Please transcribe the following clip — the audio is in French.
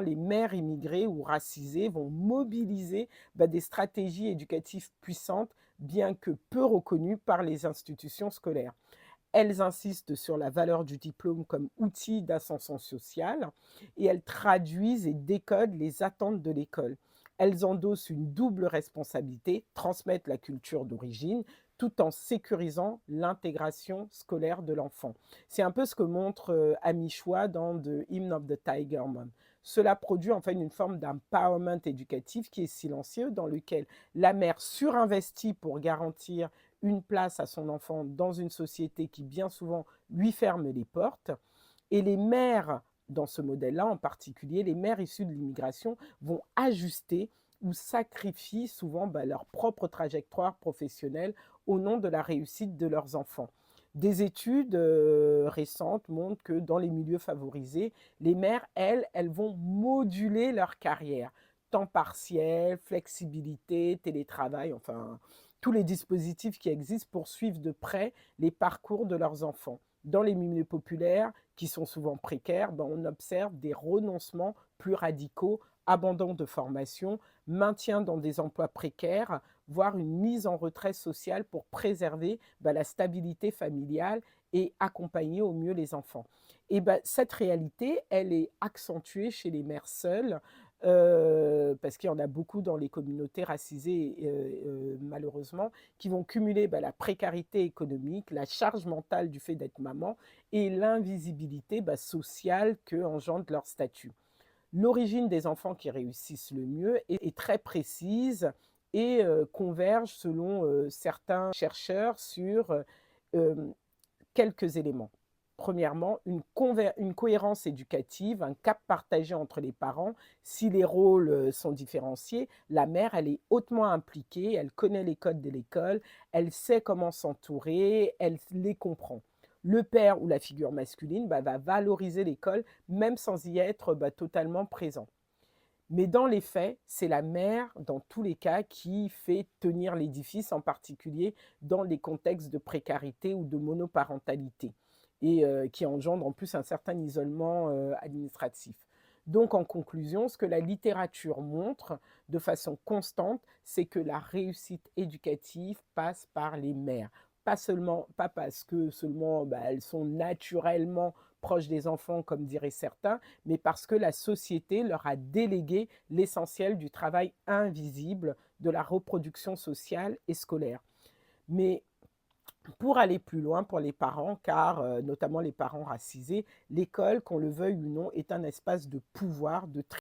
les mères immigrées ou racisées vont mobiliser des stratégies éducatives puissantes, bien que peu reconnues par les institutions scolaires. Elles insistent sur la valeur du diplôme comme outil d'ascension sociale et elles traduisent et décodent les attentes de l'école. Elles endossent une double responsabilité, transmettre la culture d'origine tout en sécurisant l'intégration scolaire de l'enfant. C'est un peu ce que montre Amy Chua dans The Hymn of the Tiger Mom. Cela produit en fait une forme d'empowerment éducatif qui est silencieux, dans lequel la mère surinvestit pour garantir une place à son enfant dans une société qui bien souvent lui ferme les portes. Et les mères, dans ce modèle-là en particulier, les mères issues de l'immigration vont ajuster ou sacrifient souvent leur propre trajectoire professionnelle au nom de la réussite de leurs enfants. Des études récentes montrent que dans les milieux favorisés, les mères, elles vont moduler leur carrière. Temps partiel, flexibilité, télétravail, enfin, tous les dispositifs qui existent pour suivre de près les parcours de leurs enfants. Dans les milieux populaires, qui sont souvent précaires, on observe des renoncements plus radicaux, abandon de formation, maintien dans des emplois précaires, voire une mise en retrait social pour préserver la stabilité familiale et accompagner au mieux les enfants. Et cette réalité, elle est accentuée chez les mères seules, parce qu'il y en a beaucoup dans les communautés racisées, malheureusement, qui vont cumuler la précarité économique, la charge mentale du fait d'être maman et l'invisibilité sociale que engendre leur statut. L'origine des enfants qui réussissent le mieux est très précise et converge selon certains chercheurs sur quelques éléments. Premièrement, une cohérence éducative, un cap partagé entre les parents. Si les rôles sont différenciés, la mère, elle est hautement impliquée, elle connaît les codes de l'école, elle sait comment s'entourer, elle les comprend. Le père ou la figure masculine va valoriser l'école même sans y être totalement présent. Mais dans les faits, c'est la mère, dans tous les cas, qui fait tenir l'édifice, en particulier dans les contextes de précarité ou de monoparentalité et qui engendre en plus un certain isolement administratif. Donc en conclusion, ce que la littérature montre de façon constante, c'est que la réussite éducative passe par les mères. Pas parce que seulement elles sont naturellement proches des enfants, comme diraient certains, mais parce que la société leur a délégué l'essentiel du travail invisible de la reproduction sociale et scolaire. Mais pour aller plus loin pour les parents, car notamment les parents racisés, l'école, qu'on le veuille ou non, est un espace de pouvoir, de